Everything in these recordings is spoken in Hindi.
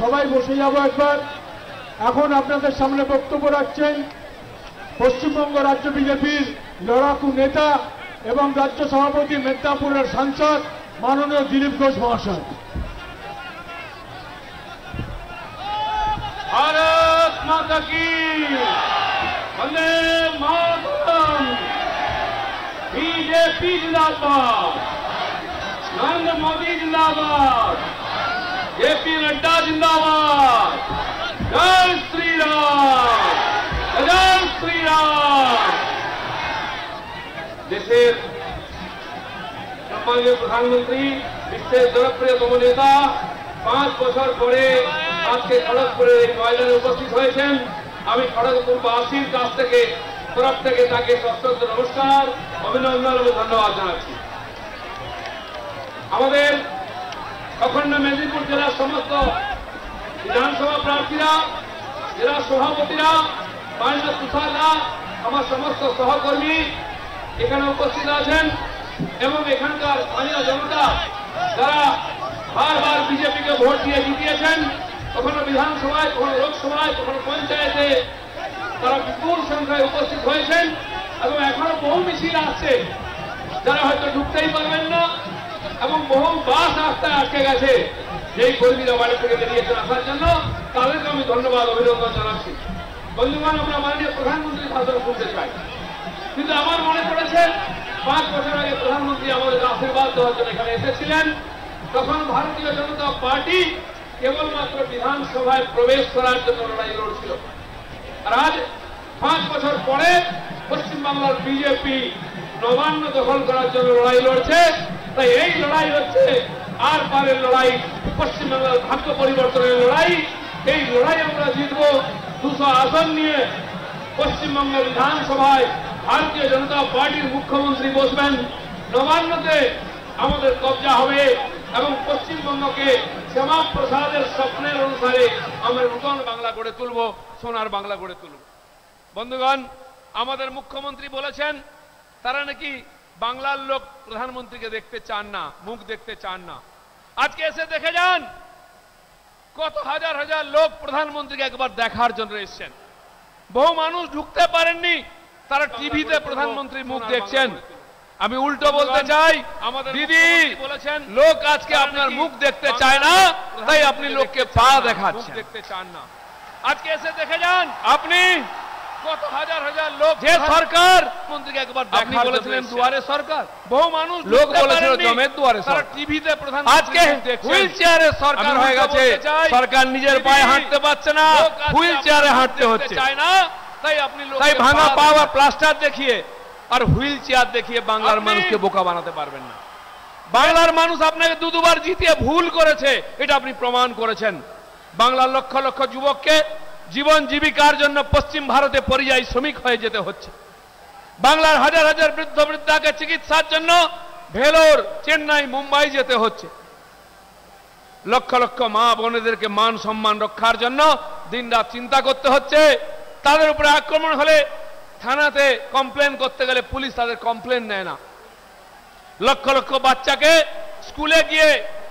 সবাই বসে যাব একবার। এখন আপনাদের সামনে বক্তব্য রাখছেন পশ্চিমবঙ্গ রাজ্য বিজেপির লড়াকু নেতা এবং রাজ্য সভাপতি মেদিনীপুরের সাংসদ মাননীয় দিলীপ ঘোষ মহাশয়। भारत माता की वंदे मातरम। बीजेपी जिंदाबाद, नरेंद्र मोदी जिंदाबाद, जेपी नड्डा जिंदाबाद। जय श्री राम, जय श्री राम। देशेर सम्मानीय प्रधानमंत्री বিশ্বের জনপ্রিয়তম নেতা 5 বছর পরে আজকে খড়গপুরের এই ময়দানে উপস্থিত হয়েছেন। আমি খড়গপুরবাসীর কাছ থেকে তরফ থেকে তাকে সশ্রদ্ধ নমস্কার, অভিনন্দন এবং ধন্যবাদ জানাচ্ছি। আমাদের অখণ্ড মেদিনীপুর জেলার সমস্ত বিধানসভা প্রার্থীরা, জেলা সভাপতিরা, মাননীয় তুষারদা, আমার সমস্ত সহকর্মী এখানে উপস্থিত আছেন এবং এখানকার স্থানীয় জনতা যারা বারবার বিজেপিকে ভোট দিয়ে জিতিয়েছেন, কখনো বিধানসভায়, কখনো লোকসভায়, কখনো পঞ্চায়েতে তারা বিপুল সংখ্যায় উপস্থিত হয়েছেন এবং এখনো বহু মিছিল আসছে যারা হয়তো ঢুকতেই পারবেন না এবং বহু বাস রাস্তায় আটকে গেছে। যেই কর্মীরা বাড়ি থেকে বেরিয়েছেন আসার জন্য তাদেরকে আমি ধন্যবাদ অভিনন্দন জানাচ্ছি। বন্ধুগণ, আমরা মাননীয় প্রধানমন্ত্রীর ভাষণ শুনতে চাই, কিন্তু আমার মনে পড়েছে 5 বছর আগে প্রধানমন্ত্রী আমাদের আশীর্বাদ দেওয়ার জন্য এখানে এসেছিলেন। তখন ভারতীয় জনতা পার্টি কেবলমাত্র বিধানসভায় প্রবেশ করার জন্য লড়াই লড়ছিল। আর আজ 5 বছর পরে পশ্চিমবাংলার বিজেপি নবান্ন দখল করার জন্য লড়াই লড়ছে। তাই এই লড়াই হচ্ছে আর পারের লড়াই, পশ্চিমবাংলার ভাগ্য পরিবর্তনের লড়াই। এই লড়াই আমরা জিতব। 200 আসন নিয়ে পশ্চিমবঙ্গ বিধানসভায় ভারতীয় জনতা পার্টির মুখ্যমন্ত্রী বসবেন। নবান্নতে আমাদের কবজা হবে এবং পশ্চিমবঙ্গকে শ্যামাপ্রসাদের স্বপ্নের অনুসারে আমরা নতুন বাংলা গড়ে তুলব, সোনার বাংলা গড়ে তুলব। বন্ধুগণ, আমাদের মুখ্যমন্ত্রী বলেছেন তারা নাকি বাংলার লোক প্রধানমন্ত্রীকে দেখতে চান না, মুখ দেখতে চান না। আজকে এসে দেখে যান কত হাজার হাজার লোক প্রধানমন্ত্রীকে একবার দেখার জন্য এসেছেন। বহু মানুষ ঢুকতে পারেননি, তারা টিভিতে প্রধানমন্ত্রীর মুখ দেখছেন। আমি উল্টো বলতে চাই, আমাদের দিদি বলেছেন লোক আজকে আপনার মুখ দেখতে চায় না, তাই আপনি লোককে পা দেখাচ্ছেন, দেখতে চান না। আজকে এসে দেখে যান আপনি কত হাজার হাজার লোক, যে সরকার মন্ত্রীকে একবার আপনি বলেছিলেন দুয়ারে সরকার, বহু মানুষ লোক বলেছিল জমের দুয়ারে, তারা টিভিতে প্রধান আজকে হুইল চেয়ারে সরকার হয়ে গেছে। সরকার নিজের পায়ে হাঁটতে পারছে না, হুইল চেয়ারে হাঁটতে হচ্ছে। চায় না, তাই আপনি তাই ভাঙা পা আর প্লাস্টার দেখিয়ে আর হুইল চেয়ার দেখিয়ে বাংলার মানুষকে বোকা বানাতে পারবেন না। বাংলার মানুষ আপনাকে দুবার জিতিয়ে ভুল করেছে, এটা আপনি প্রমাণ করেছেন। বাংলার লক্ষ লক্ষ যুবককে জীবন জীবিকার জন্য পশ্চিম ভারতে পরিযায়ী শ্রমিক হয়ে যেতে হচ্ছে। বাংলার হাজার হাজার বৃদ্ধ বৃদ্ধাকে চিকিৎসার জন্য ভেলোর, চেন্নাই, মুম্বাই যেতে হচ্ছে। লক্ষ লক্ষ মা বোনেদেরকে মান সম্মান রক্ষার জন্য দিনরাত চিন্তা করতে হচ্ছে। তাদের উপরে আক্রমণ হলে থানাতে কমপ্লেন করতে গেলে পুলিশ তাদের কমপ্লেন নেয় না। লক্ষ লক্ষ বাচ্চাকে স্কুলে গিয়ে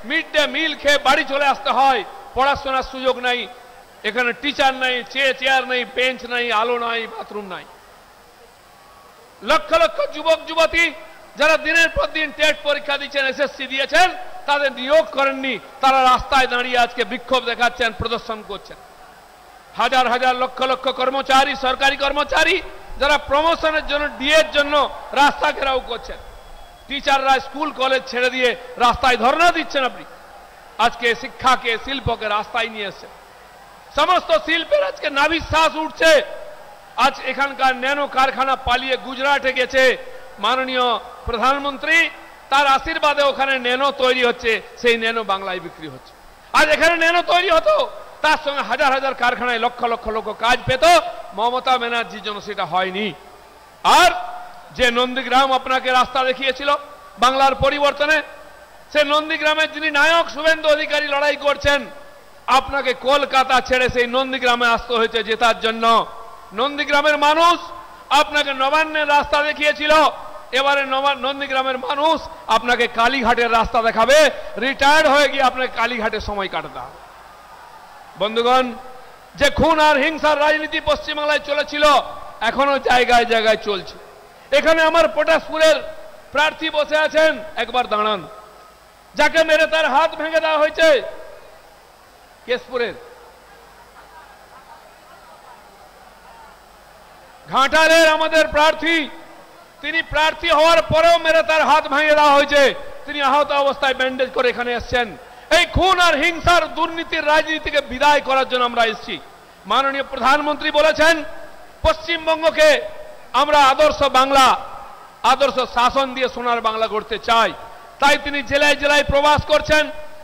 মিড ডে মিল খেয়ে বাড়ি চলে আসতে হয়, পড়াশোনার সুযোগ নাই। এখানে টিচার নাই, চেয়ার নেই, বেঞ্চ নাই, আলো নাই, বাথরুম নাই। লক্ষ লক্ষ যুবক যুবতী যারা দিনের পর দিন টেট পরীক্ষা দিচ্ছেন, এসএসসি দিয়েছেন, তাদের নিয়োগ করেননি, তারা রাস্তায় দাঁড়িয়ে আজকে বিক্ষোভ দেখাচ্ছেন, প্রদর্শন করছেন। হাজার হাজার লক্ষ লক্ষ কর্মচারী, সরকারি কর্মচারী যারা প্রমোশনের জন্য, ডিএর জন্য রাস্তা ঘেরাও করছেন। টিচাররা স্কুল কলেজ ছেড়ে দিয়ে রাস্তায় ধর্ণা দিচ্ছেন। আপনি আজকে শিক্ষাকে, শিল্পকে রাস্তায় নিয়ে এসেছেন। সমস্ত শিল্পের আজকে নাভিশ্বাস উঠছে। আজ এখানকার ন্যানো কারখানা পালিয়ে গুজরাটে গেছে মাননীয় প্রধানমন্ত্রী, তার আশীর্বাদে ওখানে ন্যানো তৈরি হচ্ছে, সেই ন্যানো বাংলায় বিক্রি হচ্ছে। আজ এখানে ন্যানো তৈরি হতো, তার সঙ্গে হাজার হাজার কারখানায় লক্ষ লক্ষ লোক কাজ পেত। মমতা ব্যানার্জির জন্য সেটা হয়নি। আর যে নন্দীগ্রাম আপনাকে রাস্তা দেখিয়েছিল বাংলার পরিবর্তনে, সে নন্দীগ্রামের যিনি নায়ক শুভেন্দু অধিকারী লড়াই করছেন, আপনাকে কলকাতা ছেড়ে সেই নন্দীগ্রামে আসতে হয়েছে জেতার জন্য। নন্দীগ্রামের মানুষ আপনাকে নবান্নের রাস্তা দেখিয়েছিল, এবারে নন্দীগ্রামের মানুষ আপনাকে কালীঘাটের রাস্তা দেখাবে। রিটায়ার্ড হয়ে গিয়ে আপনাকে কালীঘাটের সময় কাটাতে হবে। বন্ধুগণ, যে খুন আর হিংসার রাজনীতি পশ্চিমবাংলায় চলেছিল এখনো জায়গায় জায়গায় চলছে। এখানে আমার পটাশপুরের প্রার্থী বসে আছেন, একবার দাঁড়ান। যাকে মেরে তার হাত ভেঙে দেওয়া হয়েছে কেশপুরের, ঘাটালের আমাদের প্রার্থী, তিনি প্রার্থী হওয়ার পরেও মেরে তার হাত ভেঙে দেওয়া হয়েছে। তিনি আহত অবস্থায় ব্যান্ডেজ করে এখানে এসেছেন। এই খুন আর হিংসার দুর্নীতির রাজনীতিকে বিদায় করার জন্য আমরা এসেছি। মাননীয় প্রধানমন্ত্রী বলেছেন পশ্চিমবঙ্গকে আমরা আদর্শ বাংলা, আদর্শ শাসন দিয়ে সোনার বাংলা গড়তে চাই। তাই তিনি জেলায় জেলায় প্রবাস করছেন।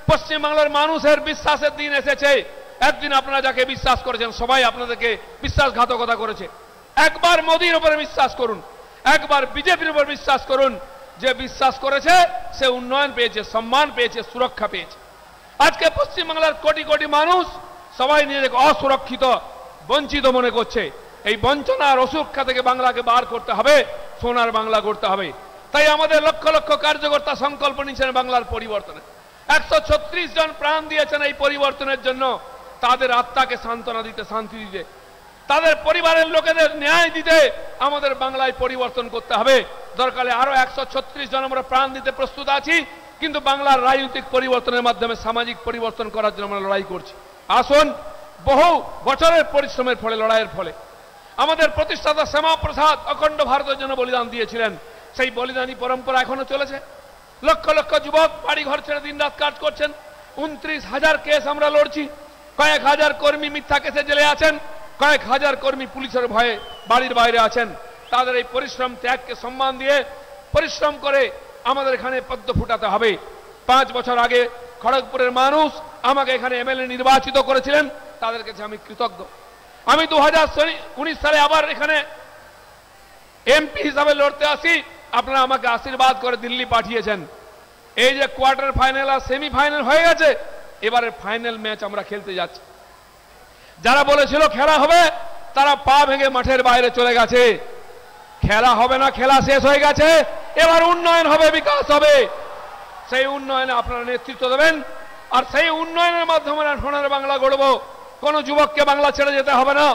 পশ্চিমবাংলার মানুষের বিশ্বাসের দিন এসেছে। একদিন আপনারা যাকে বিশ্বাস করেছেন সবাই আপনাদেরকে বিশ্বাসঘাতকতা করেছে। একবার মোদীর উপরে বিশ্বাস করুন, একবার বিজেপির উপর বিশ্বাস করুন। যে বিশ্বাস করেছে সে উন্নয়ন পেয়েছে, সম্মান পেয়েছে, সুরক্ষা পেয়েছে। আজকে পশ্চিমবাংলার কোটি কোটি মানুষ সবাই নিজেকে অসুরক্ষিত, বঞ্চিত মনে করছে। এই বঞ্চনা আর অসুরক্ষা থেকে বাংলাকে বার করতে হবে, সোনার বাংলা গড়তে হবে। তাই আমাদের লক্ষ লক্ষ কার্যকর্তা সংকল্প নিয়েছেন বাংলার পরিবর্তনে। 136 জন প্রাণ দিয়েছেন এই পরিবর্তনের জন্য। তাদের আত্মাকে সান্ত্বনা দিতে, শান্তি দিতে, তাদের পরিবারের লোকেদের ন্যায় দিতে আমাদের বাংলায় পরিবর্তন করতে হবে। দরকারে আরো 136 জন আমরা প্রাণ দিতে প্রস্তুত আছি। কিন্তু বাংলার রাজনৈতিক পরিবর্তনের মাধ্যমে সামাজিক পরিবর্তন করার জন্য আমরা লড়াই করছি। আসুন, বহু বছরের পরিশ্রমের ফলে, লড়াইয়ের ফলে আমাদের প্রতিষ্ঠাতা শ্যামাপ্রসাদ অখণ্ড ভারতের জন্য বলিদান দিয়েছিলেন। সেই বলিদানী পরম্পরা এখনো চলেছে। লক্ষ লক্ষ যুবক বাড়ি ঘর ছেড়ে দিন রাত কাজ করছেন। 29,000 কেস আমরা লড়ছি। কয়েক হাজার কর্মী মিথ্যা কেসে জেলে আছেন, কয়েক হাজার কর্মী পুলিশের ভয়ে বাড়ির বাইরে আছেন। তাদের এই পরিশ্রম ত্যাগকে সম্মান দিয়ে পরিশ্রম করে আমাদের এখানে পদ্ম ফুটাতে হবে। 5 বছর আগে খড়গপুরের মানুষ আমাকে এখানে এমএলএ নির্বাচিত করেছিলেন, তাদের কাছে আমি কৃতজ্ঞ। আমি 2019 সালে আবার এখানে এমপি হিসাবে লড়তে আসি। আপনারা আমাকে আশীর্বাদ করে দিল্লি পাঠিয়েছেন। এই যে কোয়ার্টার ফাইনাল আর সেমিফাইনাল হয়ে গেছে, এবারে ফাইনাল ম্যাচ আমরা খেলতে যাচ্ছি। যারা বলেছিল খেলা হবে তারা পা ভেঙে মাঠের বাইরে চলে গেছে। খেলা হবে না, খেলা শেষ হয়ে গেছে। এবার উন্নয়ন হবে, বিকাশ হবে। সেই উন্নয়নে আপনারা নেতৃত্ব দেবেন, আর সেই উন্নয়নের মাধ্যমে সোনার বাংলা গড়ব। কোনো যুবককে বাংলা ছেড়ে যেতে হবে না,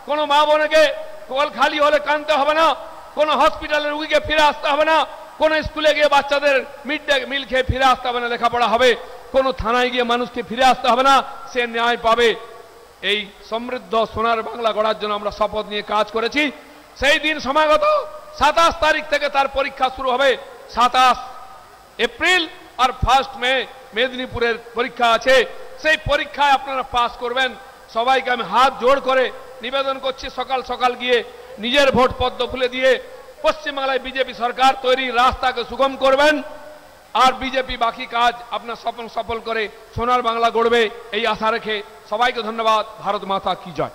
কোনো মা বোনকে কল খালি হলে কাঁদতে হবে না, কোনো হসপিটালের রুগীকে ফিরে আসতে হবে না, কোনো স্কুলে গিয়ে বাচ্চাদের মিড ডে মিল খেয়ে ফিরে আসতে হবে না, লেখাপড়া হবে। কোনো থানায় গিয়ে মানুষকে ফিরে আসতে হবে না, সে ন্যায় পাবে। এই সমৃদ্ধ সোনার বাংলা গড়ার জন্য আমরা শপথ নিয়ে কাজ করেছি। সেই দিন সমাগত 27 তারিখ থেকে তার পরীক্ষা শুরু হবে। 27 এপ্রিল আর 1 মে মেদিনীপুরের পরীক্ষা আছে। সেই পরীক্ষায় আপনারা পাস করবেন। সবাইকে আমি হাত জোড় করে নিবেদন করছি, সকাল সকাল গিয়ে নিজের ভোট পদ্ম ফুলে দিয়ে পশ্চিমবাংলায় বিজেপি সরকার তৈরির রাস্তাকে সুগম করবেন। আর বিজেপি বাকি কাজ আপনার স্বপ্ন সফল করে সোনার বাংলা গড়বে, এই আশা রেখে সবাইকে ধন্যবাদ। ভারত মাতা কি জয়।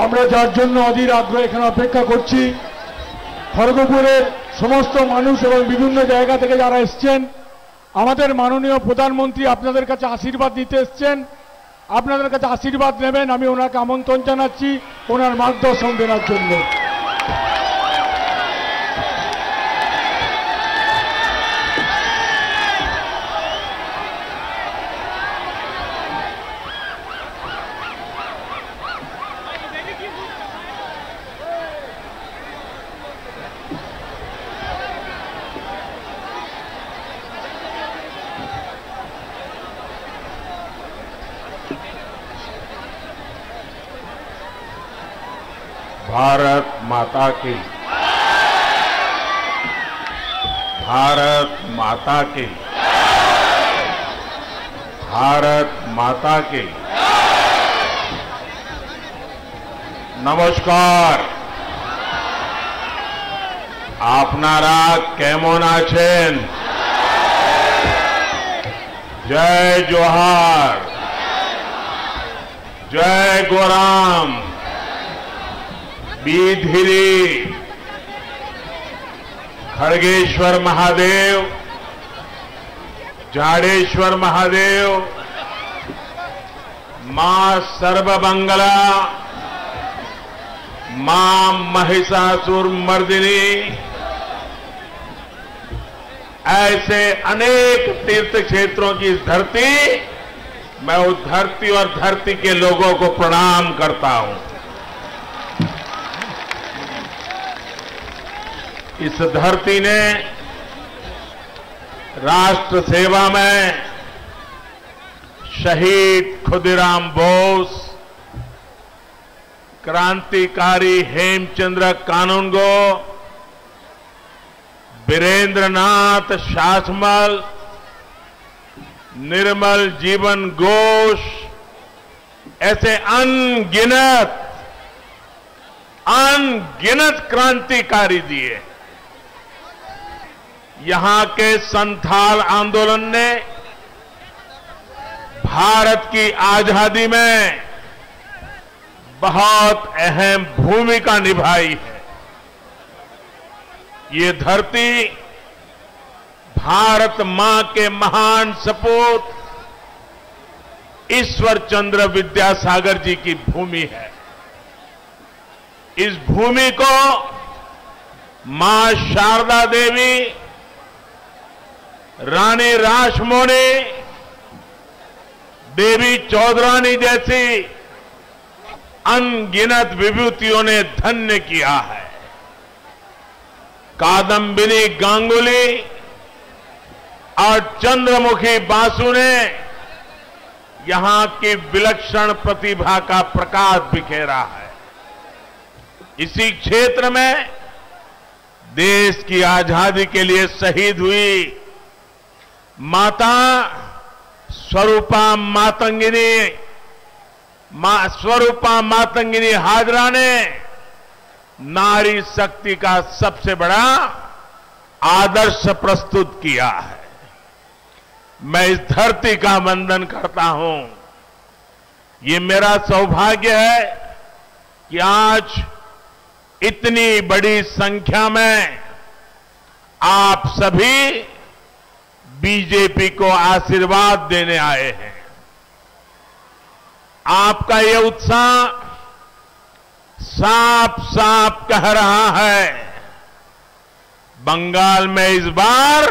আমরা যার জন্য অধীর আগ্রহে এখানে অপেক্ষা করছি, খড়গপুরের সমস্ত মানুষ এবং বিভিন্ন জায়গা থেকে যারা এসছেন, আমাদের মাননীয় প্রধানমন্ত্রী আপনাদের কাছে আশীর্বাদ নিতে এসছেন। আপনাদের কাছে আশীর্বাদ নেবেন, আমি ওনাকে আমন্ত্রণ জানাচ্ছি ওনার মার্গদর্শন দেওয়ার জন্য। भारत माता की, भारत माता की, भारत माता की। नमस्कार। आपनारा केमन आছেন? जय जोहार, जय गोराम, बीधीरी, खड़गेश्वर महादेव, जाडेश्वर महादेव, मां सर्वमंगला, मां महिषासुर मर्दिनी, ऐसे अनेक तीर्थ क्षेत्रों की इस धरती, मैं उस धरती और धरती के लोगों को प्रणाम करता हूं। इस धरती ने राष्ट्र सेवा में शहीद खुदीराम बोस, क्रांतिकारी हेमचंद्र कानूनगो, वीरेंद्रनाथ शासमल, निर्मल जीवन घोष, ऐसे अनगिनत क्रांतिकारी दिए। यहां के संथाल आंदोलन ने भारत की आजादी में बहुत अहम भूमिका निभाई है। ये धरती भारत मां के महान सपूत ईश्वर चंद्र विद्यासागर जी की भूमि है। इस भूमि को मां शारदा देवी, रानी रासमोनी, देवी चौधरानी जैसी अनगिनत विभूतियों ने धन्य किया है। कादम्बिनी गांगुली और चंद्रमुखी बासु ने यहां की विलक्षण प्रतिभा का प्रकाश बिखेरा है। इसी क्षेत्र में देश की आजादी के लिए शहीद हुई माता स्वरूपा मातंगिनी हाजरा ने नारी शक्ति का सबसे बड़ा आदर्श प्रस्तुत किया है। मैं इस धरती का वंदन करता हूं। ये मेरा सौभाग्य है कि आज इतनी बड़ी संख्या में आप सभी बीजेपी को आशीर्वाद देने आए हैं। आपका ये उत्साह साफ साफ कह रहा है, बंगाल में इस बार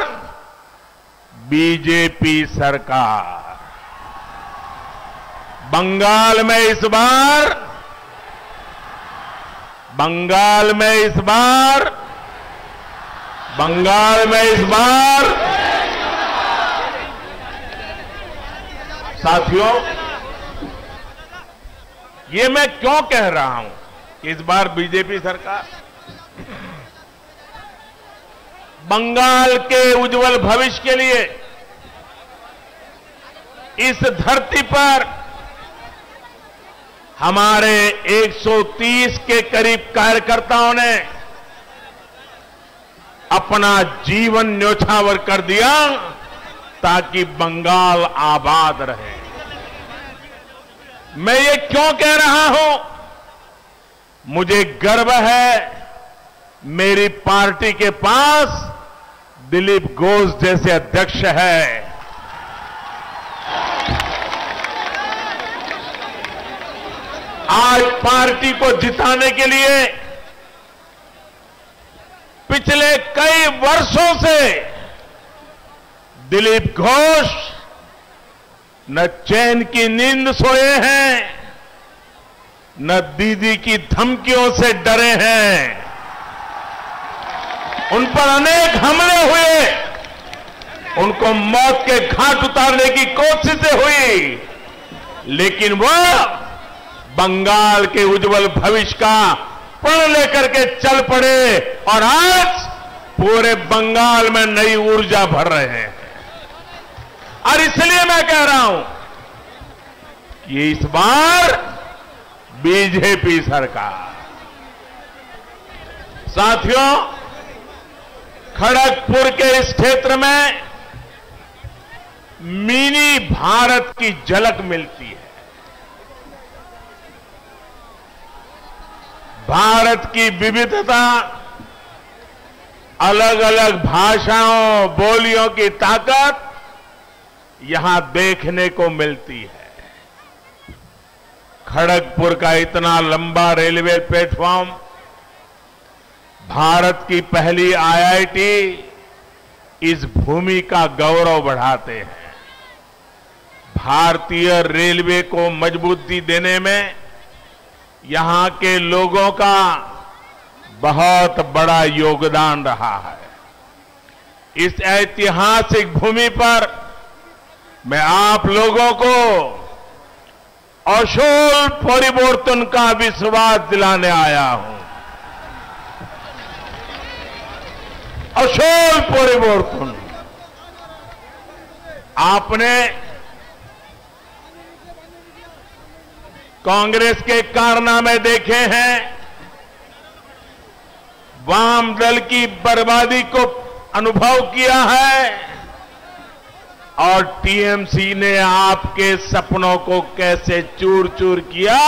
बीजेपी सरकार, बंगाल में इस बार साथियों, ये मैं क्यों कह रहा हूं कि इस बार बीजेपी सरकार? बंगाल के उज्जवल भविष्य के लिए इस धरती पर हमारे 130 के करीब कार्यकर्ताओं ने अपना जीवन न्योछावर कर दिया ताकि बंगाल आबाद रहे। मैं ये क्यों कह रहा हूं? मुझे गर्व है मेरी पार्टी के पास दिलीप घोष जैसे अध्यक्ष है। आज पार्टी को जिताने के लिए पिछले कई वर्षों से दिलीप घोष न चैन की नींद सोए हैं, न दीदी की धमकियों से डरे हैं। उन पर अनेक हमले हुए, उनको मौत के घाट उतारने की कोशिशें हुई, लेकिन वह बंगाल के उज्जवल भविष्य का प्रण लेकर के चल पड़े और आज पूरे बंगाल में नई ऊर्जा भर रहे हैं। और इसलिए मैं कह रहा हूं कि इस बार बीजेपी सरकार, साथियों, खड़गपुर के इस क्षेत्र में मिनी भारत की झलक मिलती है। भारत की विविधता, अलग अलग भाषाओं, बोलियों की ताकत यहां देखने को मिलती है। खड़गपुर का इतना लंबा रेलवे प्लेटफॉर्म, भारत की पहली आईआईटी, इस भूमि का गौरव बढ़ाते हैं। भारतीय रेलवे को मजबूती देने में यहां के लोगों का बहुत बड़ा योगदान रहा है। इस ऐतिहासिक भूमि पर मैं आप लोगों को असोल परिवर्तन का विश्वास दिलाने आया हूं। असोल परिवर्तन। आपने कांग्रेस के कारनामे देखे हैं, वाम दल की बर्बादी को अनुभव किया है और टीएमसी ने आपके सपनों को कैसे चूर चूर किया,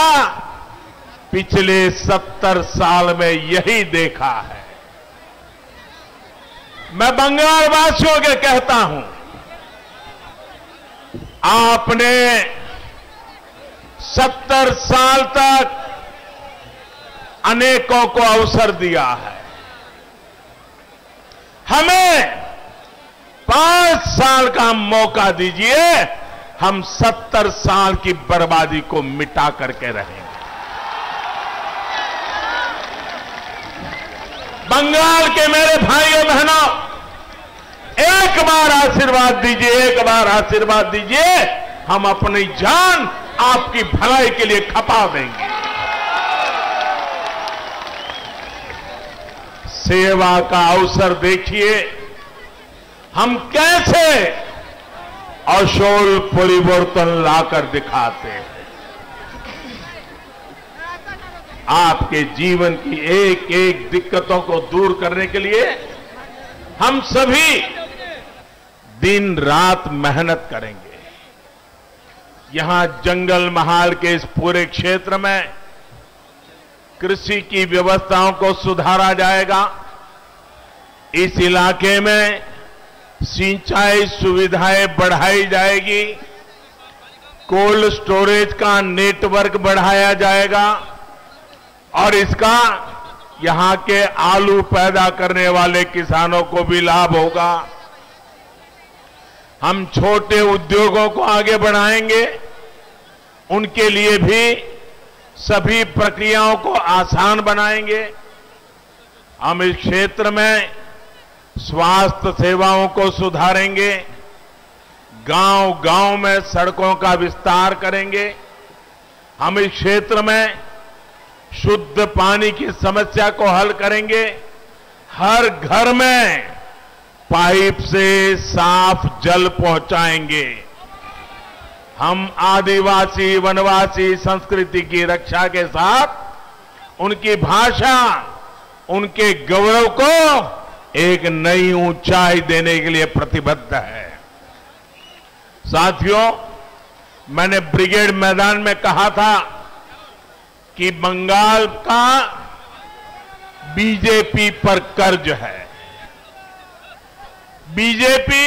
पिछले 70 साल में यही देखा है। मैं बंगाल वासियों के कहता हूं, आपने 70 साल तक अनेकों को अवसर दिया है। हमें 5 साल का मौका दीजिए, हम 70 साल की बर्बादी को मिटा करके रहेंगे। बंगाल के मेरे भाइयों बहनों, एक बार आशीर्वाद दीजिए, एक बार आशीर्वाद दीजिए, हम अपनी जान आपकी भलाई के लिए खपा देंगे। सेवा का अवसर देखिए, हम कैसे असोल परिवर्तन लाकर दिखाते हैं। आपके जीवन की एक एक दिक्कतों को दूर करने के लिए हम सभी दिन रात मेहनत करेंगे। यहां जंगल महाल के इस पूरे क्षेत्र में कृषि की व्यवस्थाओं को सुधारा जाएगा। इस इलाके में सिंचाई सुविधाएं बढ़ाई जाएगी, कोल्ड स्टोरेज का नेटवर्क बढ़ाया जाएगा और इसका यहां के आलू पैदा करने वाले किसानों को भी लाभ होगा। हम छोटे उद्योगों को आगे बढ़ाएंगे, उनके लिए भी सभी प्रक्रियाओं को आसान बनाएंगे। हम इस क्षेत्र में स्वास्थ्य सेवाओं को सुधारेंगे, गांव-गांव में सड़कों का विस्तार करेंगे। हम इस क्षेत्र में शुद्ध पानी की समस्या को हल करेंगे। हर घर में पाइप से साफ जल पहुंचाएंगे। हम आदिवासी वनवासी संस्कृति की रक्षा के साथ उनकी भाषा, उनके गौरव को एक नई ऊंचाई देने के लिए प्रतिबद्ध है। साथियों, मैंने ब्रिगेड मैदान में कहा था कि बंगाल का बीजेपी पर कर्ज है। बीजेपी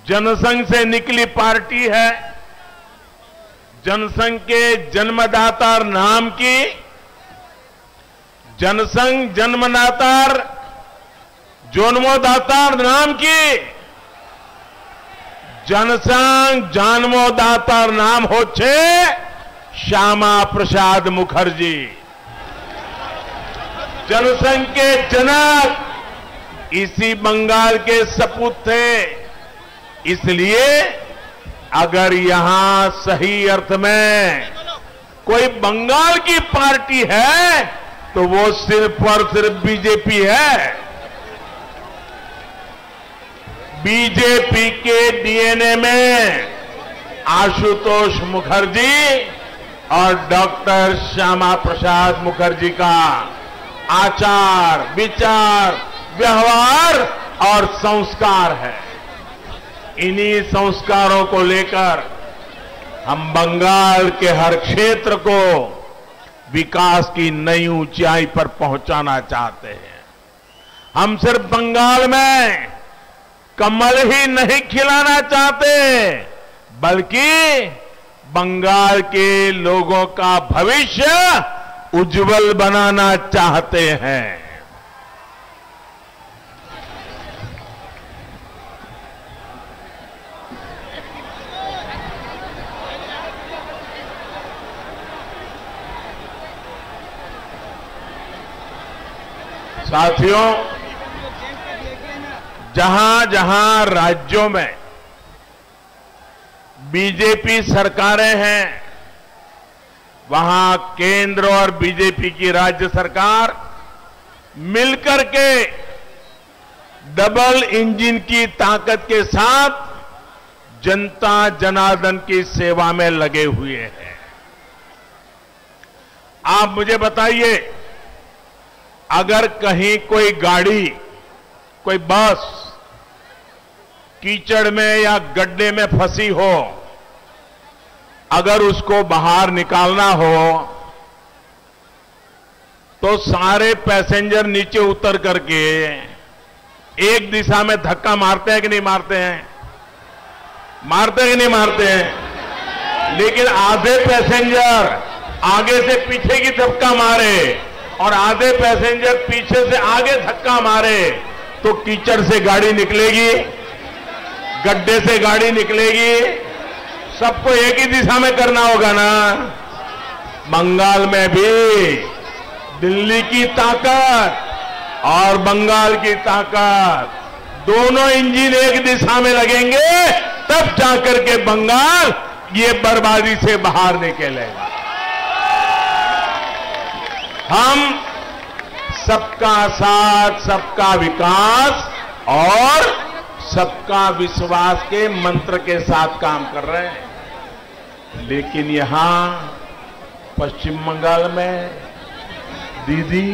जनसंघ से निकली पार्टी है। जनसंघ के जन्मदाता नाम की, जनसंघ जन्मदाता जन्मदाता नाम की, जनसंघ जन्मदाता नाम होच्छे श्यामा प्रसाद मुखर्जी। जनसंघ के जनक इसी बंगाल के सपूत थे। इसलिए अगर यहां सही अर्थ में कोई बंगाल की पार्टी है तो वो सिर्फ और सिर्फ बीजेपी है। बीजेपी के डीएनए में आशुतोष मुखर्जी और डॉक्टर श्यामा प्रसाद मुखर्जी का आचार, विचार, व्यवहार और संस्कार है। इन्हीं संस्कारों को लेकर हम बंगाल के हर क्षेत्र को विकास की नई ऊंचाई पर पहुंचाना चाहते हैं। हम सिर्फ बंगाल में कमल ही नहीं खिलाना चाहते, बल्कि बंगाल के लोगों का भविष्य उज्जवल बनाना चाहते हैं। साथियों, जहां जहां राज्यों में बीजेपी सरकारें हैं, वहां केंद्र और बीजेपी की राज्य सरकार मिलकर के डबल इंजन की ताकत के साथ जनता जनार्दन की सेवा में लगे हुए हैं। आप मुझे बताइए, अगर कहीं कोई गाड़ी, कोई बस कीचड़ में या गड्ढे में फंसी हो, अगर उसको बाहर निकालना हो तो सारे पैसेंजर नीचे उतर करके एक दिशा में धक्का मारते हैं कि नहीं मारते हैं? मारते हैं कि नहीं मारते हैं? लेकिन आधे पैसेंजर आगे से पीछे की धक्का मारे और आधे पैसेंजर पीछे से आगे धक्का मारे तो कीचड़ से गाड़ी निकलेगी, गड्ढे से गाड़ी निकलेगी। सबको एक ही दिशा में करना होगा ना। बंगाल में भी दिल्ली की ताकत और बंगाल की ताकत, दोनों इंजन एक दिशा में लगेंगे, तब जाकर के बंगाल ये बर्बादी से बाहर निकलेगा। हम सबका साथ, सबका विकास और सबका विश्वास के मंत्र के साथ काम कर रहे हैं। लेकिन यहां पश्चिम बंगाल में दीदी,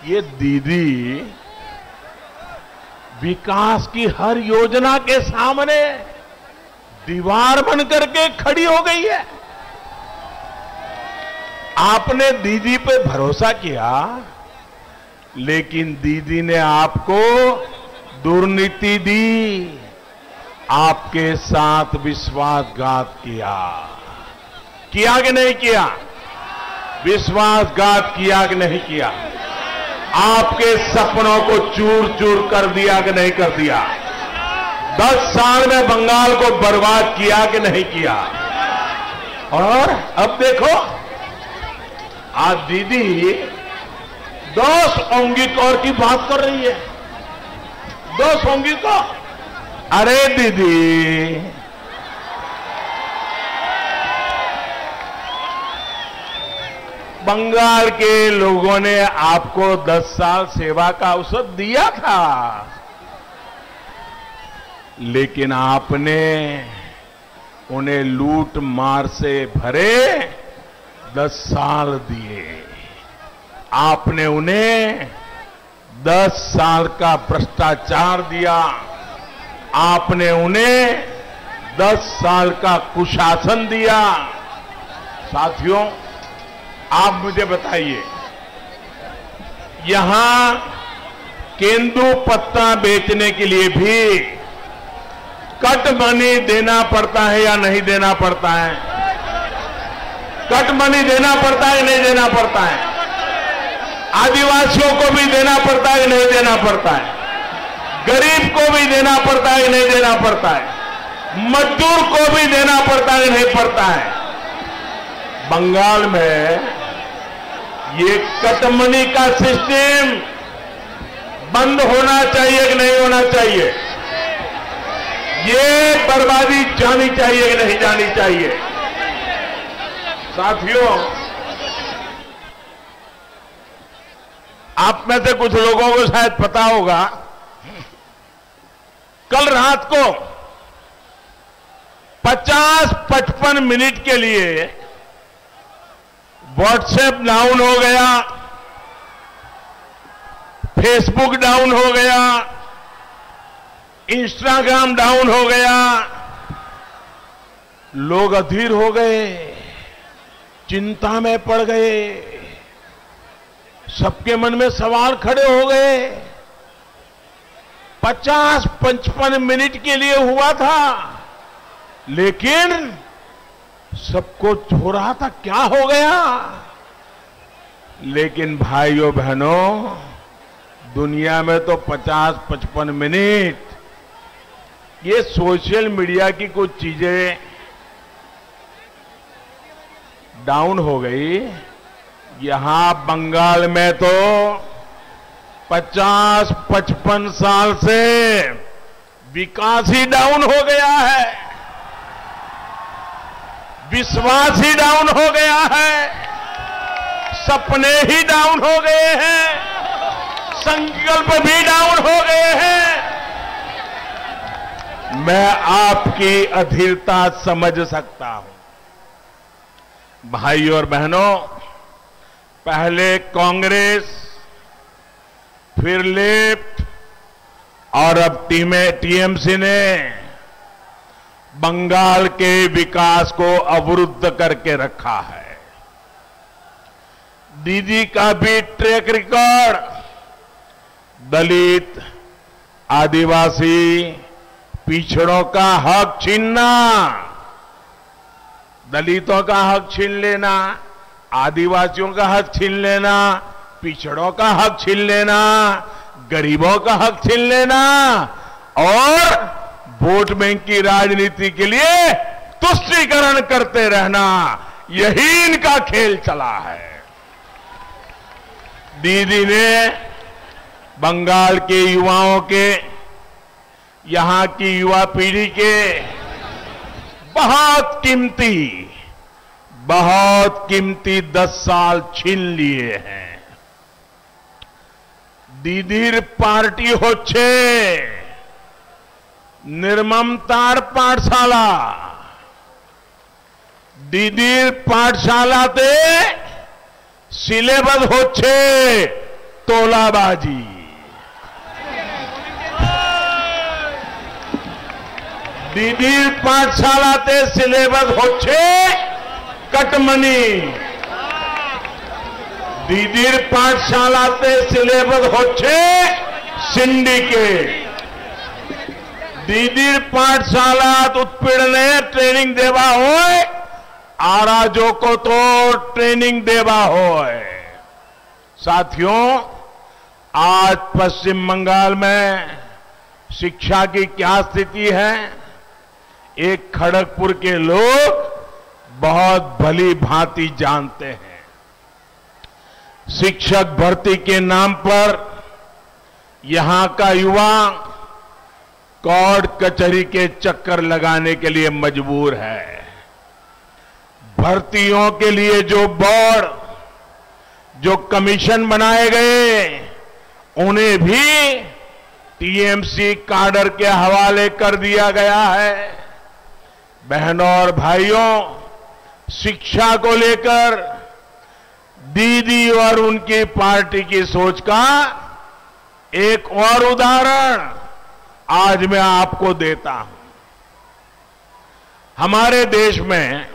ये दीदी विकास की हर योजना के सामने दीवार बनकर के खड़ी हो गई है। आपने दीदी पे भरोसा किया, लेकिन दीदी ने आपको दुर्नीति दी, आपके साथ विश्वासघात किया। किया कि नहीं किया? विश्वासघात किया कि नहीं किया? आपके सपनों को चूर चूर कर दिया कि नहीं कर दिया? 10 साल में बंगाल को बर्बाद किया कि नहीं किया? और अब देखो, आज दीदी 10 औंगीकौर की बात कर रही है। 10 औंगीकौर। अरे दीदी, बंगाल के लोगों ने आपको 10 साल सेवा का अवसर दिया था, लेकिन आपने उन्हें लूट मार से भरे 10 साल दिए। आपने उन्हें 10 साल का भ्रष्टाचार दिया। आपने उन्हें 10 साल का कुशासन दिया। साथियों, आप मुझे बताइए, यहां केंदू पत्ता बेचने के लिए भी कट मनी देना पड़ता है या नहीं देना पड़ता है? कट मनी देना पड़ता है कि नहीं देना पड़ता है? आदिवासियों को भी देना पड़ता है कि नहीं देना पड़ता है? गरीब को भी देना पड़ता है कि नहीं देना पड़ता है? मजदूर को भी देना पड़ता है कि नहीं पड़ता है? बंगाल में ये कटमनी का सिस्टम बंद होना चाहिए कि नहीं होना चाहिए? ये बर्बादी जानी चाहिए कि नहीं जानी चाहिए? साथियों, आप में से कुछ लोगों को शायद पता होगा, कल रात को 50-55 मिनट के लिए व्हाट्सएप डाउन हो गया, फेसबुक डाउन हो गया, इंस्टाग्राम डाउन हो गया। लोग अधीर हो गए, चिंता में पड़ गए, सबके मन में सवाल खड़े हो गए। 50-55 मिनट के लिए हुआ था, लेकिन सबको हो रहा था क्या हो गया। लेकिन भाइयों बहनों, दुनिया में तो 50-55 मिनट ये सोशल मीडिया की कुछ चीजें डाउन हो गई। यहां बंगाल में तो 50-55 साल से विकास ही डाउन हो गया है, विश्वास ही डाउन हो गया है, सपने ही डाउन हो गए हैं, संकल्प भी डाउन हो गए हैं। मैं आपकी अधीरता समझ सकता हूं। भाई और बहनों, पहले कांग्रेस, फिर लेफ्ट और अब टीएमसी ने बंगाल के विकास को अवरुद्ध करके रखा है। दीदी का भी ट्रैक रिकॉर्ड दलित, आदिवासी, पिछड़ों का हक छीनना, दलितों का हक छीन लेना, आदिवासियों का हक छीन लेना, पिछड़ों का हक छीन लेना, गरीबों का हक छीन लेना और वोट बैंक की राजनीति के लिए तुष्टीकरण करते रहना, यही इनका खेल चला है। दीदी ने बंगाल के युवाओं के, यहां की युवा पीढ़ी के बहुत कीमती 10 साल छीन लिए हैं। दीदीर पार्टी होच्छे निर्ममतार पाठशाला। दीदीर पाठशालाते सिलेबस होच्छे तोलाबाजी। दीदीर पाठशालाते सिलेबस होच्छे कटमनी। दीदीर पाठशालाते सिलेबस होच्छे सिंडिकेट। दीदीर पाठशालात उत्पीड़ने ट्रेनिंग देवा होय, आराजों को तो ट्रेनिंग देवा होय। साथियों, आज पश्चिम बंगाल में शिक्षा की क्या स्थिति है, एक खड़गपुर के लोग बहुत भली भांति जानते हैं। शिक्षक भर्ती के नाम पर यहां का युवा कोर्ट कचहरी के चक्कर लगाने के लिए मजबूर है। भर्तियों के लिए जो बोर्ड, जो कमीशन बनाए गए, उन्हें भी टीएमसी काडर के हवाले कर दिया गया है। बहनों और भाइयों, शिक्षा को लेकर दीदी और उनकी पार्टी की सोच का एक और उदाहरण आज मैं आपको देता हूं। हमारे देश में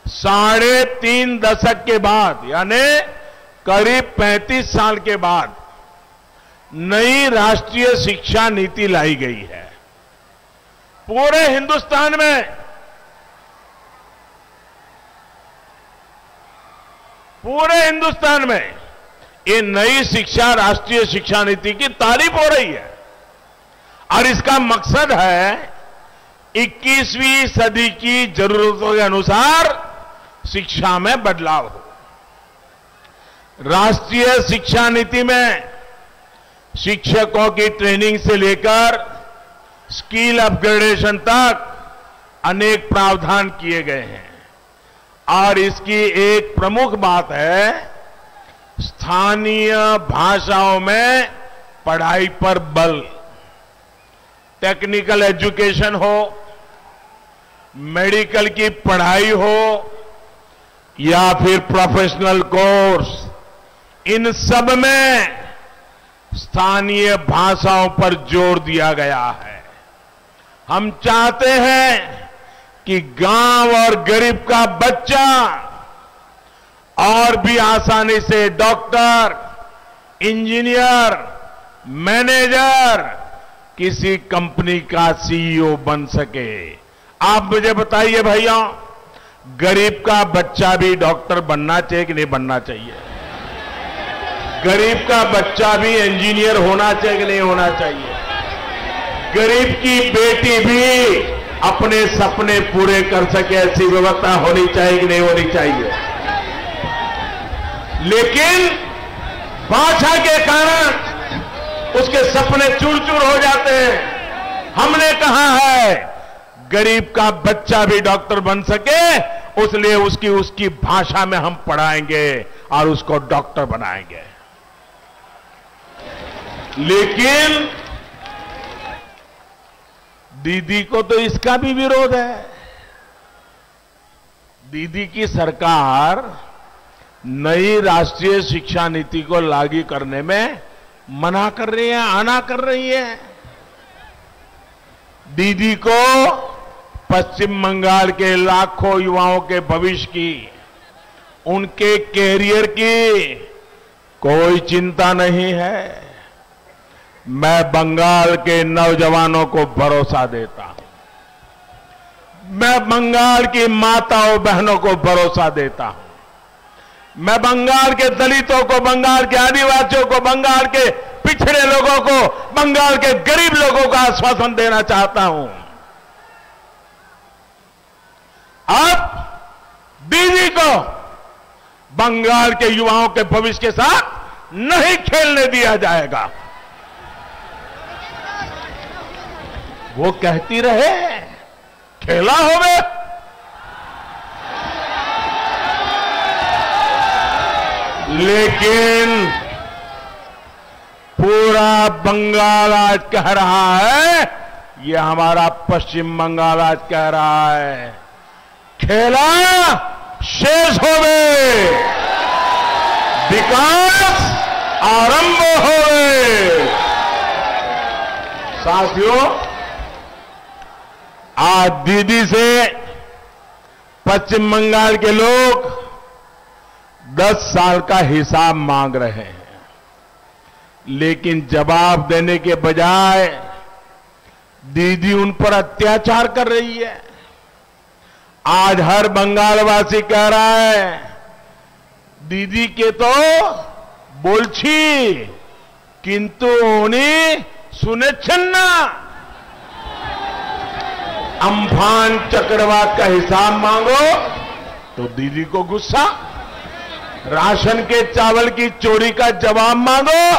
3.5 दशक के बाद, यानी करीब 35 साल के बाद नई राष्ट्रीय शिक्षा नीति लाई गई है। पूरे हिंदुस्तान में ये नई शिक्षा, राष्ट्रीय शिक्षा नीति की तारीफ हो रही है और इसका मकसद है 21वीं सदी की जरूरतों के अनुसार शिक्षा में बदलाव हो। राष्ट्रीय शिक्षा नीति में शिक्षकों की ट्रेनिंग से लेकर स्किल अपग्रेडेशन तक अनेक प्रावधान किए गए हैं और इसकी एक प्रमुख बात है स्थानीय भाषाओं में पढ़ाई पर बल। टेक्निकल एजुकेशन हो, मेडिकल की पढ़ाई हो या फिर प्रोफेशनल कोर्स, इन सब में स्थानीय भाषाओं पर जोर दिया गया है। हम चाहते हैं कि गांव और गरीब का बच्चा और भी आसानी से डॉक्टर, इंजीनियर, मैनेजर, किसी कंपनी का सीईओ बन सके। आप मुझे बताइए भैया, गरीब का बच्चा भी डॉक्टर बनना चाहिए कि नहीं बनना चाहिए? गरीब का बच्चा भी इंजीनियर होना चाहिए कि नहीं होना चाहिए? गरीब की बेटी भी अपने सपने पूरे कर सके, ऐसी व्यवस्था होनी चाहिए कि नहीं होनी चाहिए। लेकिन भाषा के कारण उसके सपने चूर चूर हो जाते हैं। हमने कहा है गरीब का बच्चा भी डॉक्टर बन सके, इसलिए उसकी भाषा में हम पढ़ाएंगे और उसको डॉक्टर बनाएंगे। लेकिन दीदी को तो इसका भी विरोध है। दीदी की सरकार नई राष्ट्रीय शिक्षा नीति को लागू करने में मना कर रही है, आना कर रही है। दीदी को पश्चिम बंगाल के लाखों युवाओं के भविष्य की, उनके कैरियर की कोई चिंता नहीं है। मैं बंगाल के नौजवानों को भरोसा देता हूं। मैं बंगाल की माताओं बहनों को भरोसा देता हूं। मैं बंगाल के दलितों को, बंगाल के आदिवासियों को, बंगाल के पिछड़े लोगों को, बंगाल के गरीब लोगों को आश्वासन देना चाहता हूं। अब दीदी को बंगाल के युवाओं के भविष्य के साथ नहीं खेलने दिया जाएगा। वो कहती रहे खेला होवे, लेकिन पूरा बंगाल आज कह रहा है, ये हमारा पश्चिम बंगाल आज कह रहा है, खेला शेष होवे, विकास आरंभ होवे। साथियों, आज दीदी से पश्चिम बंगाल के लोग 10 साल का हिसाब मांग रहे हैं, लेकिन जवाब देने के बजाय दीदी उन पर अत्याचार कर रही है। आज हर बंगालवासी कह रहा है दीदी के तो बोलछी किंतु उन्हें सुने छन्ना। अम्फान चक्रवात का हिसाब मांगो तो दीदी को गुस्सा, राशन के चावल की चोरी का जवाब मांगो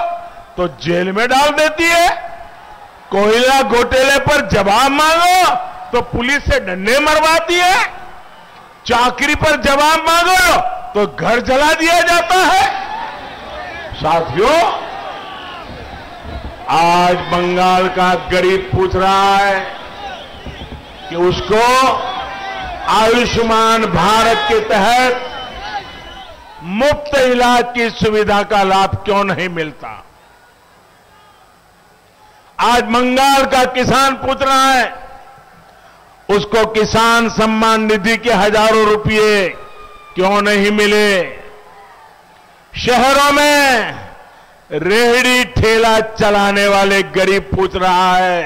तो जेल में डाल देती है, कोयला घोटाले पर जवाब मांगो तो पुलिस से डंडे मरवाती है, चाकरी पर जवाब मांगो तो घर जला दिया जाता है। साथियों, आज बंगाल का गरीब पूछ रहा है कि उसको आयुष्मान भारत के तहत मुफ्त इलाज की सुविधा का लाभ क्यों नहीं मिलता। आज बंगाल का किसान पूछ रहा है उसको किसान सम्मान निधि के हजारों रुपये क्यों नहीं मिले। शहरों में रेहड़ी ठेला चलाने वाले गरीब पूछ रहा है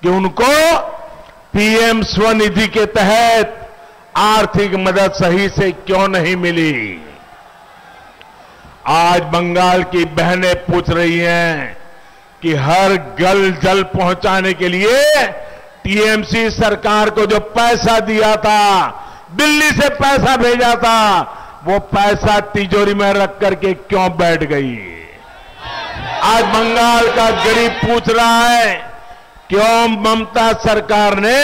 कि उनको पीएम स्वनिधि के तहत आर्थिक मदद सही से क्यों नहीं मिली। आज बंगाल की बहनें पूछ रही हैं कि हर गल जल पहुंचाने के लिए टीएमसी सरकार को जो पैसा दिया था, दिल्ली से पैसा भेजा था, वो पैसा तिजोरी में रख करके क्यों बैठ गई। आज बंगाल का गरीब पूछ रहा है क्यों ममता सरकार ने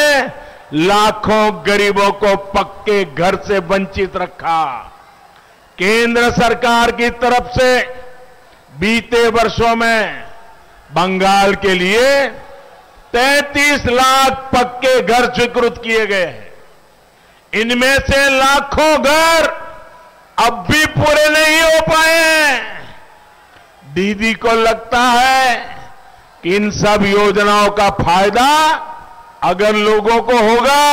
लाखों गरीबों को पक्के घर से वंचित रखा। केंद्र सरकार की तरफ से बीते वर्षों में बंगाल के लिए 33 लाख पक्के घर स्वीकृत किए गए हैं। इनमें से लाखों घर अब भी पूरे नहीं हो पाए हैं। दीदी को लगता है कि इन सब योजनाओं का फायदा अगर लोगों को होगा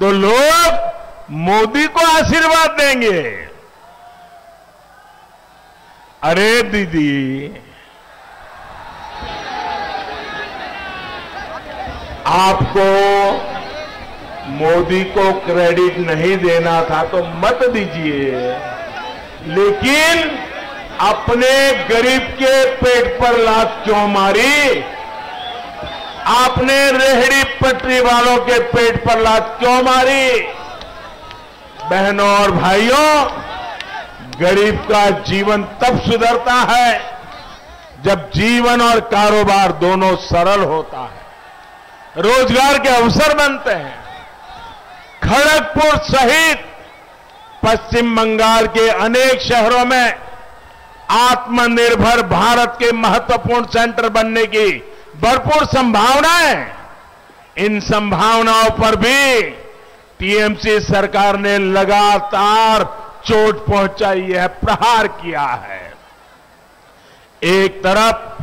तो लोग मोदी को आशीर्वाद देंगे। अरे दीदी, आपको मोदी को क्रेडिट नहीं देना था तो मत दीजिए, लेकिन अपने गरीब के पेट पर लात क्यों मारी। आपने रेहड़ी पटरी वालों के पेट पर लात क्यों मारी? बहनों और भाइयों, गरीब का जीवन तब सुधरता है जब जीवन और कारोबार दोनों सरल होता है, रोजगार के अवसर बनते हैं। खड़गपुर सहित पश्चिम बंगाल के अनेक शहरों में आत्मनिर्भर भारत के महत्वपूर्ण सेंटर बनने की भरपूर संभावनाएं। इन संभावनाओं पर भी टीएमसी सरकार ने लगातार चोट पहुंचाई है, प्रहार किया है। एक तरफ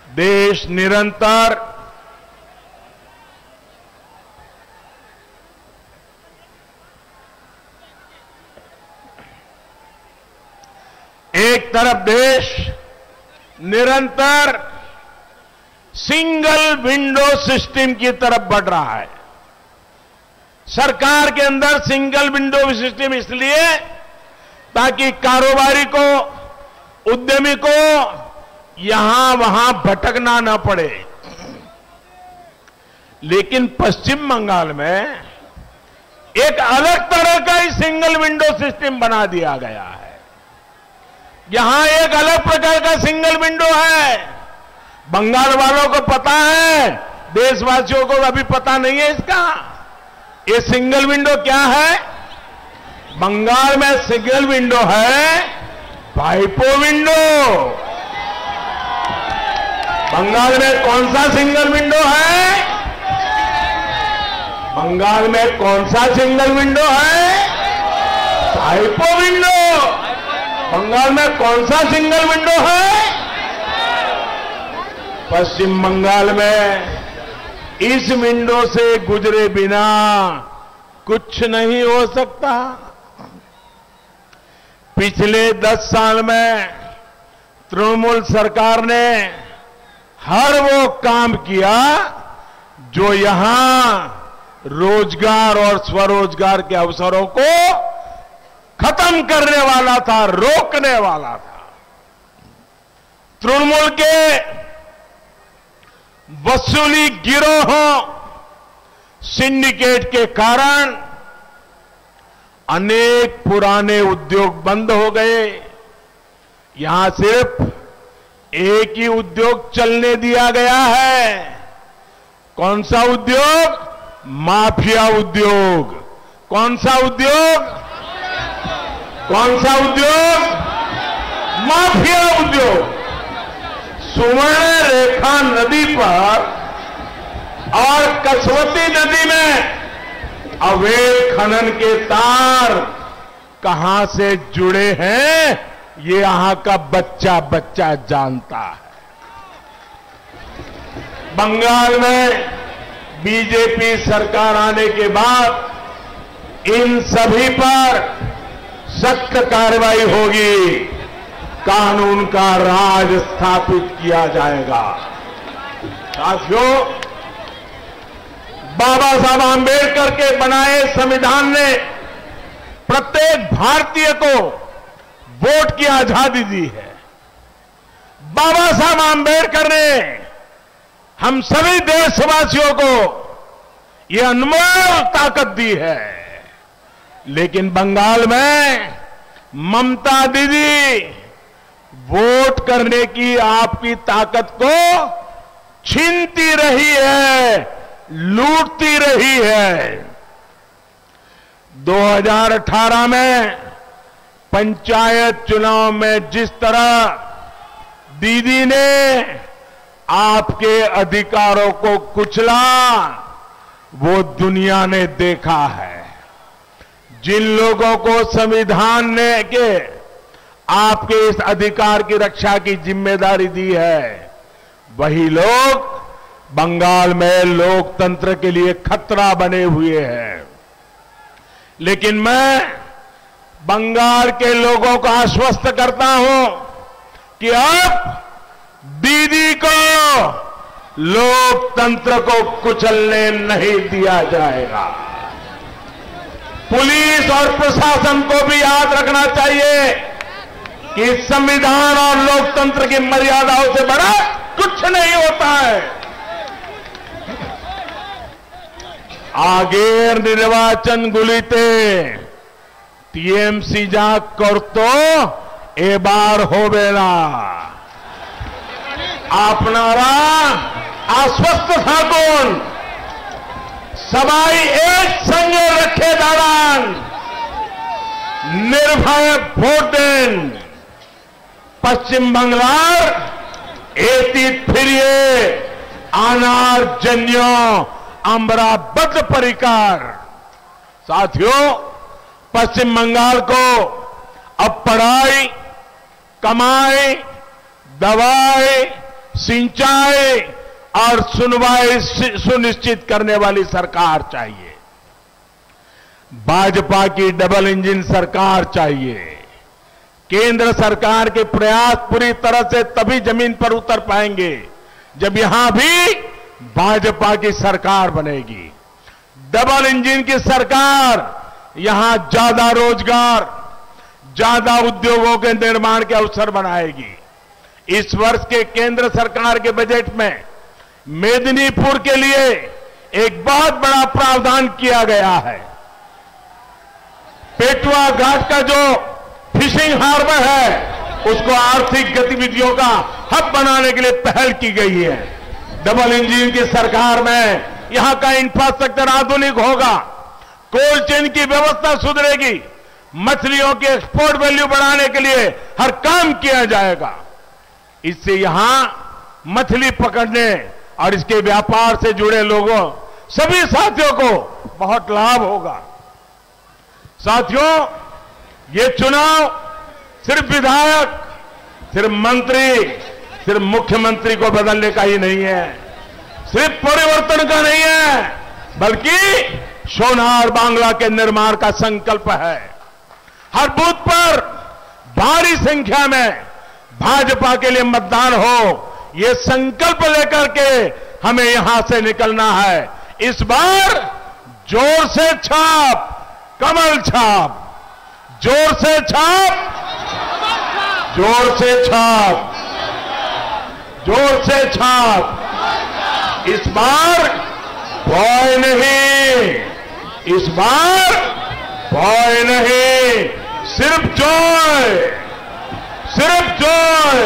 देश निरंतर सिंगल विंडो सिस्टम की तरफ बढ़ रहा है। सरकार के अंदर सिंगल विंडो सिस्टम इसलिए ताकि कारोबारी को, उद्यमी को यहां वहां भटकना न पड़े। लेकिन पश्चिम बंगाल में एक अलग तरह का ही सिंगल विंडो सिस्टम बना दिया गया है। यहां एक अलग प्रकार का सिंगल विंडो है। बंगाल वालों को पता है, देशवासियों को अभी पता नहीं है इसका। ये सिंगल विंडो क्या है? बंगाल में सिंगल विंडो है पाइपो विंडो। बंगाल में कौन सा सिंगल विंडो है? बंगाल में कौन सा सिंगल विंडो है? पाइपो विंडो। बंगाल में कौन सा सिंगल विंडो है? पश्चिम बंगाल में इस विंडो से गुजरे बिना कुछ नहीं हो सकता। पिछले 10 साल में तृणमूल सरकार ने हर वो काम किया जो यहां रोजगार और स्वरोजगार के अवसरों को खत्म करने वाला था, रोकने वाला था। तृणमूल के वसूली गिरोहों, सिंडिकेट के कारण अनेक पुराने उद्योग बंद हो गए। यहां सिर्फ एक ही उद्योग चलने दिया गया है। कौन सा उद्योग? माफिया उद्योग। कौन सा उद्योग? कौन सा उद्योग? माफिया उद्योग। सुवर्ण रेखा नदी पर और कसवती नदी में अवैध खनन के तार कहां से जुड़े हैं, ये यहां का बच्चा बच्चा जानता है। बंगाल में बीजेपी सरकार आने के बाद इन सभी पर सख्त कार्रवाई होगी, कानून का राज स्थापित किया जाएगा। साथियों, बाबा साहब आंबेडकर के बनाए संविधान ने प्रत्येक भारतीय को वोट की आजादी दी है। बाबा साहब आंबेडकर ने हम सभी देशवासियों को यह अनमोल ताकत दी है। लेकिन बंगाल में ममता दीदी वोट करने की आपकी ताकत को छीनती रही है, लूटती रही है। 2018 में पंचायत चुनाव में जिस तरह दीदी ने आपके अधिकारों को कुचला, वो दुनिया ने देखा है। जिन लोगों को संविधान ने के आपके इस अधिकार की रक्षा की जिम्मेदारी दी है, वही लोग बंगाल में लोकतंत्र के लिए खतरा बने हुए हैं। लेकिन मैं बंगाल के लोगों को आश्वस्त करता हूं कि अब दीदी को लोकतंत्र को कुचलने नहीं दिया जाएगा। पुलिस और प्रशासन को भी याद रखना चाहिए कि संविधान और लोकतंत्र की मर्यादाओं से बड़ा कुछ नहीं होता है। আগের নির্বাচনগুলিতে টিএমসি যা করত এবার হবে না। আপনারা আশ্বস্ত থাকুন, সবাই এক সঙ্গে রেখে দাঁড়ান, নির্ভয়ে ভোট দেন। পশ্চিম বাংলার এতিত ফিরিয়ে আনার জন্য আমরা बद्ध परिकर। साथियों, पश्चिम बंगाल को अब पढ़ाई, कमाई, दवाई, सिंचाई और सुनवाई सुनिश्चित करने वाली सरकार चाहिए। भाजपा की डबल इंजन सरकार चाहिए। केंद्र सरकार के प्रयास पूरी तरह से तभी जमीन पर उतर पाएंगे जब यहां भी भाजपा की सरकार बनेगी। डबल इंजन की सरकार यहां ज्यादा रोजगार, ज्यादा उद्योगों के निर्माण के अवसर बनाएगी। इस वर्ष के केंद्र सरकार के बजट में मेदिनीपुर के लिए एक बहुत बड़ा प्रावधान किया गया है। पेटवा घाट का जो फिशिंग हार्बर है उसको आर्थिक गतिविधियों का हब बनाने के लिए पहल की गई है। डबल इंजन की सरकार में यहां का इंफ्रास्ट्रक्चर आधुनिक होगा, कोल्ड चेन की व्यवस्था सुधरेगी, मछलियों की एक्सपोर्ट वैल्यू बढ़ाने के लिए हर काम किया जाएगा। इससे यहां मछली पकड़ने और इसके व्यापार से जुड़े लोगों, सभी साथियों को बहुत लाभ होगा। साथियों, ये चुनाव सिर्फ विधायक, सिर्फ मंत्री, सिर्फ मुख्यमंत्री को बदलने का ही नहीं है, सिर्फ परिवर्तन का नहीं है, बल्कि सोनार बांग्ला के निर्माण का संकल्प है। हर बूथ पर भारी संख्या में भाजपा के लिए मतदान हो, ये संकल्प लेकर के हमें यहां से निकलना है। इस बार जोर से छाप, कमल छाप, जोर से छाप, जोर से छाप, जोर से छाप। इस बार भय नहीं, इस बार भय नहीं, सिर्फ जय, सिर्फ जय।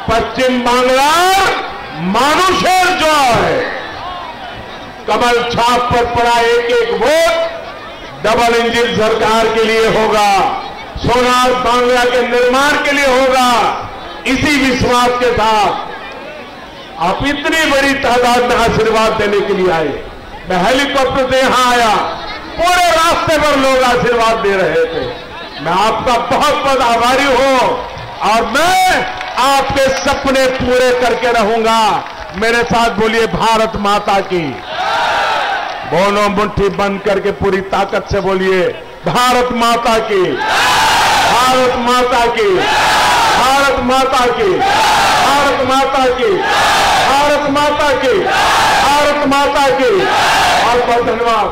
पश्चिम बांग्लार मानुषेर जय। कमल छाप पर पड़ा एक एक वोट डबल इंजन सरकार के लिए होगा, सोनार बांग्ला के निर्माण के लिए होगा। इसी विश्वास के साथ आप इतनी बड़ी तादाद में आशीर्वाद देने के लिए आए। मैं हेलीकॉप्टर से यहां आया, पूरे रास्ते पर लोग आशीर्वाद दे रहे थे। मैं आपका बहुत बहुत आभारी हूं और मैं आपके सपने पूरे करके रहूंगा। मेरे साथ बोलिए भारत माता की। दोनों मुट्ठी बंद करके पूरी ताकत से बोलिए भारत माता की, भारत माता की, भारत माता की, भारत माता की, भारत माता की, भारत माता की। बहुत बहुत धन्यवाद।